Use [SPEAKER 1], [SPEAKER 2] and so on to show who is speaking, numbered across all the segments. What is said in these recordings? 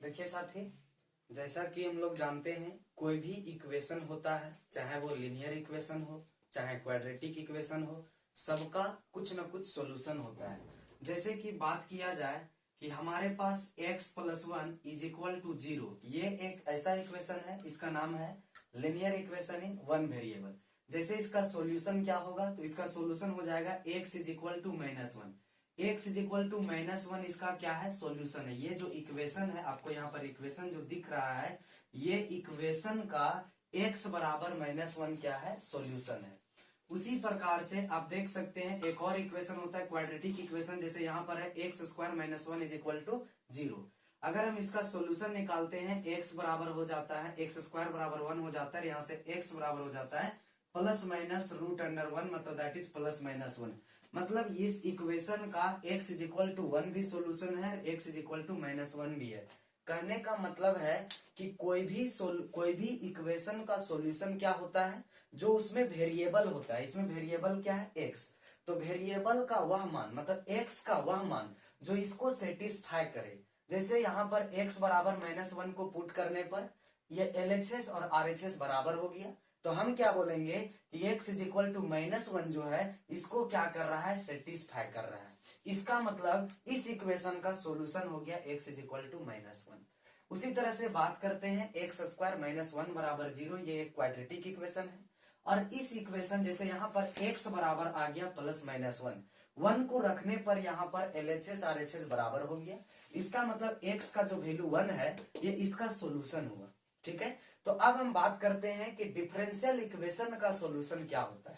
[SPEAKER 1] देखिए साथी, जैसा कि हम लोग जानते हैं कोई भी इक्वेशन होता है, चाहे वो लीनियर इक्वेशन हो चाहे क्वाड्रेटिक इक्वेशन हो, सबका कुछ न कुछ सॉल्यूशन होता है। जैसे कि बात किया जाए कि हमारे पास x plus 1 is equal to 0, ये एक ऐसा इक्वेशन है, इसका नाम है linear equation in one variable. जैसे इसका सॉल्यूशन क्या होगा, तो इसका सॉल्यूशन हो जाएगा x is equal to -1। x is equal to -1 इसका क्या है, सॉल्यूशन है। ये जो इक्वेशन है, आपको यहाँ पर इक्वेशन जो दिख रहा है, ये इक्वेशन का x बराबर -1 क्या है, सॉल्यूशन है। उसी प्रकार से आप देख सकते हैं एक और इक्वेशन होता है क्वाड्रेटिक इक्वेशन, जैसे यहाँ पर है x square -1 is equal to 0। अगर हम इसका सॉल्यूशन निकालते हैं, x बराबर हो जाता है, x स्क्वायर बराबर 1 हो जाता है, यहाँ से x बराबर हो जाता है प्लस माइनस √1, मतलब दैट इज प्लस -1। मतलब इस इक्वेशन का x इज इक्वल टू 1 भी सॉल्यूशन है, x इज इक्वल टू -1 भी है। कहने का मतलब है कि कोई भी इक्वेशन का सॉल्यूशन क्या होता है, जो उसमें वेरिएबल होता है। इसमें वेरिएबल क्या है, x। तो वेरिएबल का वह मान, मतलब x का वह मान जो इसको सेटिस्फाई करे। जैसे यहाँ पर x बराबर -1 को पुट करने पर ये LHS और RHS बराबर हो गया, तो हम क्या बोलेंगे कि x इज इक्वल टू -1 जो है इसको क्या कर रहा है, सेटिस्फाई कर रहा है। इसका मतलब इस इक्वेशन का सॉल्यूशन हो गया x इज इक्वल टू -1। उसी तरह से बात करते हैं x स्क्वायर -1 बराबर 0, ये एक क्वाड्रेटिक इक्वेशन है। और इस इक्वेशन जैसे यहाँ पर x बराबर आ गया प्लस -1, 1 को रखने पर यहाँ पर LHS RHS बराबर हो गया। इसका मतलब x का जो वैल्यू 1 है, ये इसका सॉल्यूशन हुआ। ठीक है, तो अब हम बात करते हैं कि डिफरेंशियल इक्वेशन का सॉल्यूशन क्या होता है।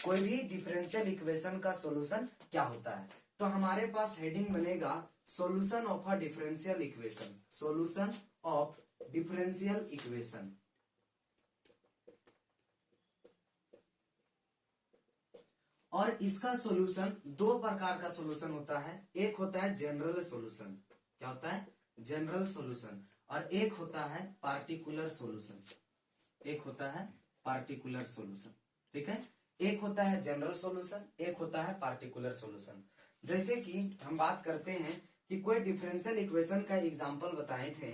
[SPEAKER 1] कोई भी डिफरेंशियल इक्वेशन का सॉल्यूशन क्या होता है, तो हमारे पास हेडिंग बनेगा solution of a differential equation, solution of differential equation. और इसका सॉल्यूशन दो प्रकार का सॉल्यूशन होता है। एक होता है जनरल सॉल्यूशन, क्या होता है, जनरल सॉल्यूशन, और एक होता है पार्टिकुलर सॉल्यूशन। एक होता है पार्टिकुलर सॉल्यूशन, ठीक है। एक होता है जनरल सॉल्यूशन, एक होता है पार्टिकुलर सॉल्यूशन। जैसे कि हम बात करते हैं कि कोई डिफरेंशियल इक्वेशन का एग्जांपल बताए थे,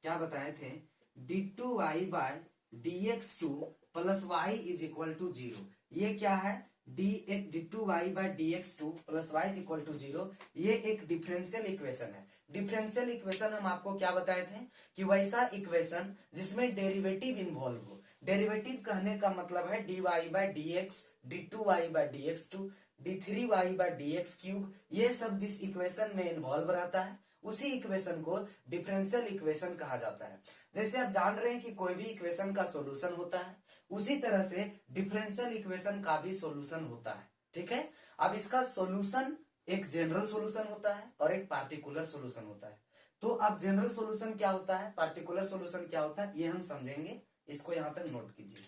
[SPEAKER 1] क्या बताए थे, d2y bye dx2 plus y is equal to 0। ये क्या है, d2y bye dx2 plus y is equal to 0, ये एक डिफरेंशियल इक्वेशन है। डिफरेंशियल इक्वेशन हम आपको क्या बताए थे कि वैसा इक्वेशन जिसमें डेरिवेटिव इन्वॉल्व हो। डेरिवेटिव कहने का मतलब है dy by dx, d2y bye dx2, d3y by dx3, ये सब जिस इक्वेशन में इन्वॉल्व रहता है उसी इक्वेशन को डिफरेंशियल इक्वेशन कहा जाता है। जैसे आप जान रहे हैं कि कोई भी इक्वेशन का सॉल्यूशन होता है, उसी तरह से डिफरेंशियल इक्वेशन का भी सॉल्यूशन होता है। ठीक है, अब इसका सॉल्यूशन एक जनरल सॉल्यूशन होता है और एक पार्टिकुलर सॉल्यूशन होता है। तो अब जनरल सॉल्यूशन क्या होता है, पार्टिकुलर सॉल्यूशन क्या होता है, ये हम समझेंगे। इसको यहां तक नोट कीजिए।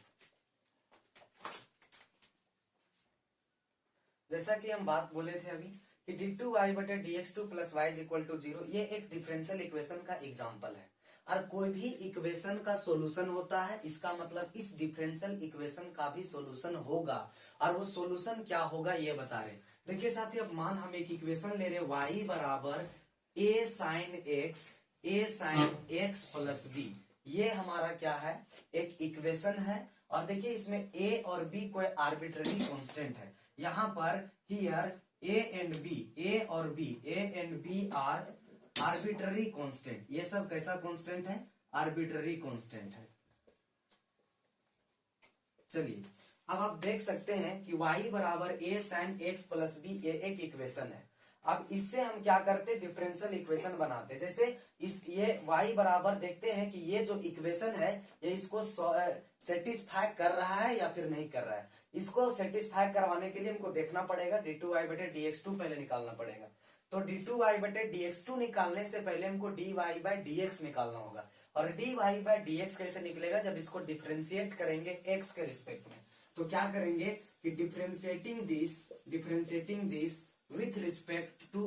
[SPEAKER 1] जैसा कि हम बात बोले थे अभी कि d2y बटे dx2 plus y is equal to 0, ये एक डिफरेंशियल इक्वेशन का एग्जांपल है। और कोई भी इक्वेशन का सॉल्यूशन होता है, इसका मतलब इस डिफरेंशियल इक्वेशन का भी सॉल्यूशन होगा। और वो सॉल्यूशन क्या होगा ये बता रहे। देखिए साथी, अब मान हम एक इक्वेशन ले रहे y बराबर a sin x plus b, ये हमारा क्या है, एक इक्वेशन है। और देखिए इसमें a और b कोई आर्बिट्ररी कांस्टेंट है। यहाँ पर हियर a और b आर आर्बिट्ररी कांस्टेंट। ये सब कैसा कांस्टेंट है, आर्बिट्ररी कांस्टेंट है। चलिए अब आप देख सकते हैं कि y बराबर a sin x plus b, ये एक इक्वेशन है। अब इससे हम क्या करते, डिफरेंशियल इक्वेशन बनाते। जैसे ये y बराबर देखते हैं कि ये जो इक्वेशन है ये इसको सेटिस्फाई कर रहा है या फिर नहीं कर रहा है। इसको सेटिस्फाई करवाने के लिए हमको देखना पड़ेगा d2y बटे dx2 पहले निकालना पड़ेगा। तो d2y बटे dx2 निकालने से पहले हमको dy बाय dx निकालना होगा। और dy बाय dx कैसे निकलेगा, जब इसको डिफरेंशिएट करेंगे x के रिस्पेक्ट में। तो क्या करेंगे कि differentiating this with respect to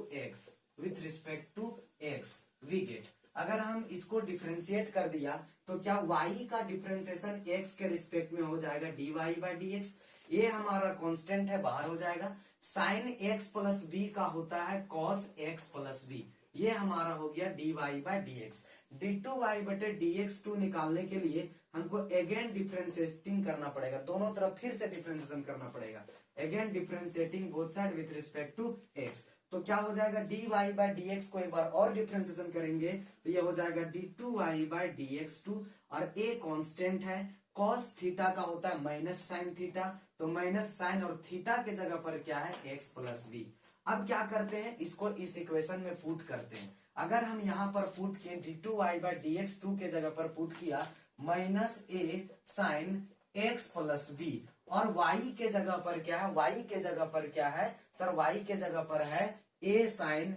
[SPEAKER 1] x we get। अगर हम इसको डिफरेंशिएट कर दिया तो क्या y का डिफरेंशिएशन x के रिस्पेक्ट में हो जाएगा dy बाय dx। ये हमारा कांस्टेंट है, बाहर हो जाएगा। sin x प्लस b का होता है cos x प्लस b, ये हमारा हो गया dy बाय dx। d2y बटे dx2 निकालने के लिए हमको अगेन डिफरेंशिएटिंग करना पड़ेगा, दोनों तरफ फिर से डिफरेंशिएशन करना पड़ेगा। Again differentiating both side with respect to x, तो क्या हो जाएगा dy बाय dx को एक बार और डिफरेंशिएशन करेंगे तो ये हो जाएगा d2y बाय dx2, और a कांस्टेंट है, cos थीटा का होता है माइनस साइन थीटा, तो माइनस साइन और थीटा के जगह पर क्या है x प्लस बी। अब क्या करते हैं, इसको इस इक्वेशन में पुट करते हैं। अगर हम यहाँ पर पुट किए d2y बाय dx2 के जगह पर पुट किया minus a sine x plus B, और y के जगह पर क्या है, y के जगह पर क्या है सर, y के जगह पर है a sine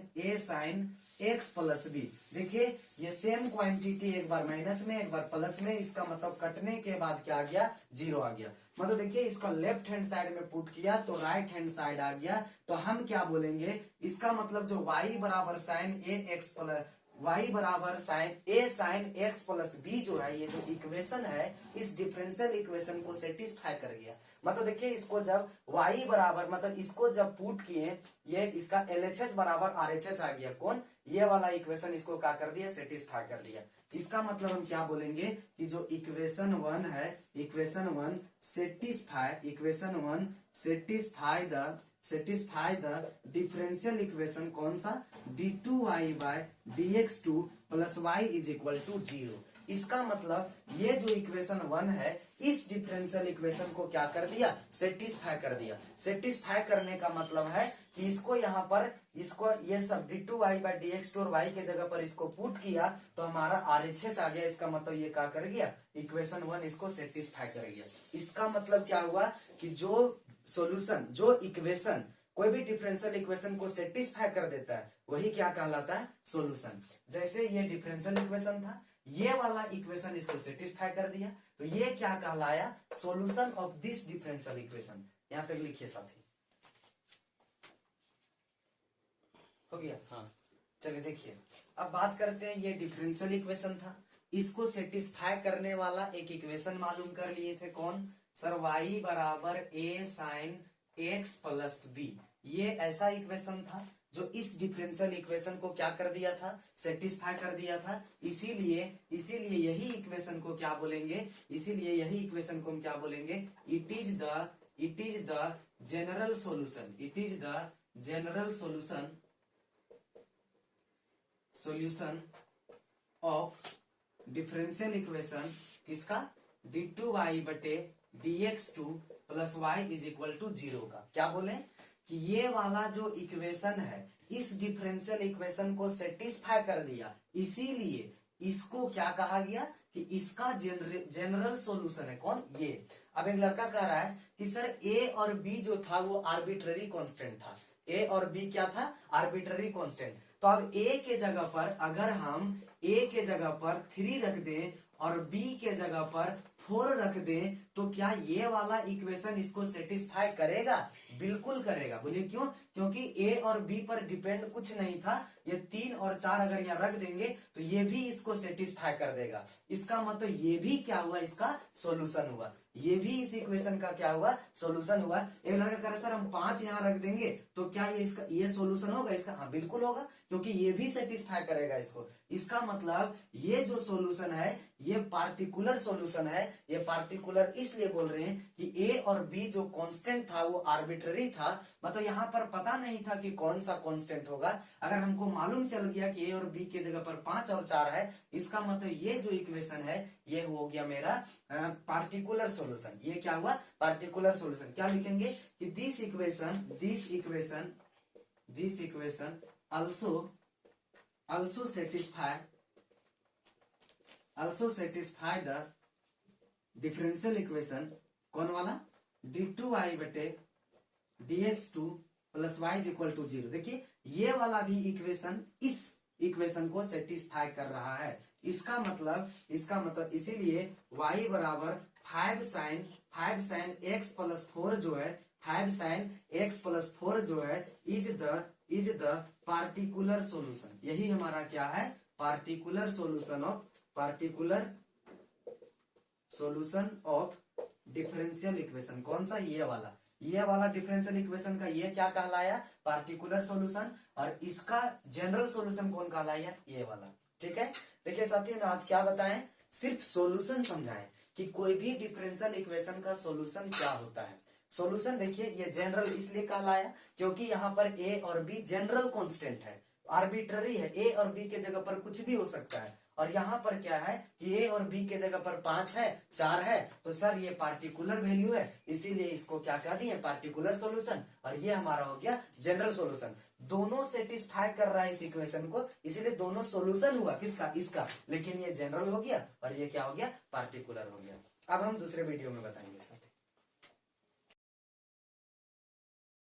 [SPEAKER 1] x plus B. देखिए ये सेम क्वांटिटी एक बार माइनस में एक बार प्लस में, इसका मतलब कटने के बाद क्या आ गया, जीरो आ गया। मतलब देखिए इसका लेफ्ट हैंड साइड में पुट किया तो राइट हैंड साइड आ गया, तो हम क्या बोलेंगे, इसका मतलब जो y बराबर sine A X plus y बराबर sine a sine x plus B जो है, ये जो इक्वेशन है इस डिफरेंशियल इक्वेशन को सेटिस्फाई कर गया। मतलब देखिए इसको जब y बराबर मतलब इसको जब पुट किए, ये इसका LHS बराबर RHS आ गया, कौन, ये वाला इक्वेशन इसको क्या कर दिया, सेटिस्फाई कर दिया। इसका मतलब हम क्या बोलेंगे कि जो इक्वेशन 1 है, equation 1 satisfy the differential equation कौन सा, d2y bye dx2 plus y is equal to 0। इसका मतलब ये जो इक्वेशन 1 है इस डिफरेंशियल इक्वेशन को क्या कर दिया, सेटिस्फाई कर दिया। सेटिस्फाई करने का मतलब है कि इसको यहाँ पर इसको ये सब d2y बाय dx2 और y के जगह पर इसको पुट किया तो हमारा RHS आ गया। इसका मतलब ये क्या कर गया, इक्वेशन 1 इसको सेटिस्फाई कर गया। इसका मतलब क्या हुआ कि जो सॉल्यूशन, जो इक्वेशन कोई भी डिफरेंशियल इक्वेशन को सेटिस्फाई कर देता है वही क्या कहलाता है, सॉल्यूशन। जैसे ये डिफरेंशियल इक्वेशन था, ये वाला इक्वेशन इसको सेटिस्फाई कर दिया तो ये क्या कहलाया, solution of this differential equation. यहां तक लिखिए साथी, हो गया। हाँ चलिए देखिए अब बात करते हैं, ये डिफरेंशियल इक्वेशन था, इसको सेटिस्फाई करने वाला एक इक्वेशन मालूम कर लिए थे, कौन सर, y बराबर a sine x plus B. ये ऐसा इक्वेशन था जो इस डिफरेंशियल इक्वेशन को क्या कर दिया था, सेटिस्फाई कर दिया था। इसीलिए यही इक्वेशन को क्या बोलेंगे, इसीलिए यही इक्वेशन को हम क्या बोलेंगे, it is the general solution, it is the general solution of differential equation किसका, d2y बटे dx2 plus y is equal to 0 का। क्या बोले कि ये वाला जो इक्वेशन है इस डिफरेंशियल इक्वेशन को सेटिस्फाई कर दिया, इसीलिए इसको क्या कहा गया कि इसका जनरल सॉल्यूशन है, कौन, ये। अब एक लड़का कह रहा है कि सर a और b जो था वो आर्बिट्ररी कांस्टेंट था, a और b क्या था, आर्बिट्ररी कांस्टेंट। तो अब a के जगह पर अगर हम a के जगह पर 3 रख दें और b के जगह पर 4 रख दें तो क्या ये वाला इक्वेशन इसको सेटिस्फाई करेगा, बिल्कुल करेगा। बोलिए क्यों, क्योंकि a और b पर डिपेंड कुछ नहीं था, ये 3 और 4 अगर यहाँ रख देंगे तो ये भी इसको सेटिस्फाई कर देगा। इसका मतलब ये भी क्या हुआ, इसका सॉल्यूशन हुआ, ये भी इस इक्वेशन का क्या हुआ, सॉल्यूशन हुआ। एक लड़का कह रहा है सर हम 5 यहाँ रख देंगे तो क्या ये इसका ये सॉल्यूशन होगा इसका, हाँ बिल्कुल होगा, क्योंकि ये भी सेटिस्फाई करेगा इसको। इसका मतलब ये जो सॉल्यूशन है ये पार्टिकुलर सॉल्यूशन है। ये पार्टिकुलर इसलिए बोल रहे हैं कि a और b जो कांस्टेंट था वो आर्बिट्ररी था, मतलब यहाँ पर पता नहीं था कि कौन सा कांस्टेंट होगा। अगर हमको मालूम चल गया कि a और b के जगह पर 5 और 4 है, इसका मतलब ये जो इक्वेशन है ये हो गया मेरा पार्टिकुलर सॉल्यूशन। ये क्या हुआ, पार्टिकुलर सॉल्यूशन। क्या लिखेंगे कि this equation also satisfy the differential equation, कौन वाला, d2y बटे dx2 plus y is equal to 0। देखिए ये वाला भी इक्वेशन इस इक्वेशन को सेटिस्फाई कर रहा है। इसका मतलब इसीलिए y बराबर 5 साइन x प्लस 4 जो है, 5 साइन x प्लस 4 जो है इज द पार्टिकुलर सॉल्यूशन। यही हमारा क्या है, particular solution of differential equation. कौन सा, ये वाला। ये वाला डिफरेंशियल इक्वेशन का ये क्या कहलाया, पार्टिकुलर सॉल्यूशन, और इसका जनरल सॉल्यूशन कौन कहलाया, ये वाला। ठीक है, देखिए साथियों ने आज क्या बताएं, सिर्फ सॉल्यूशन समझाएं कि कोई भी डिफरेंशियल इक्वेशन का सॉल्यूशन क्या होता है। सॉल्यूशन देखिए ये जनरल इसलिए कहलाया क्योंकि यहाँ पर ए और बी जनरल कांस्टेंट है, आर्बिट्ररी है, ए और बी के जगह पर कुछ भी हो सकता है। और यहाँ पर क्या है कि ए और बी के जगह पर 5 है, 4 है, तो सर ये पार्टिकुलर वैल्यू है, इसीलिए इसको क्या कह दिए, पार्टिकुलर सॉल्यूशन। और ये हमारा हो गया जनरल सॉल्यूशन। दोनों सेटिस्फाई कर रहा है इस इक्वेशन को, इसीलिए दोनों सॉल्यूशन हुआ किसका, इसका, लेकिन ये जनरल हो गया और ये क्या हो गया, पार्टिकुलर हो गया। अब हम दूसरे वीडियो में बताएंगे साथ।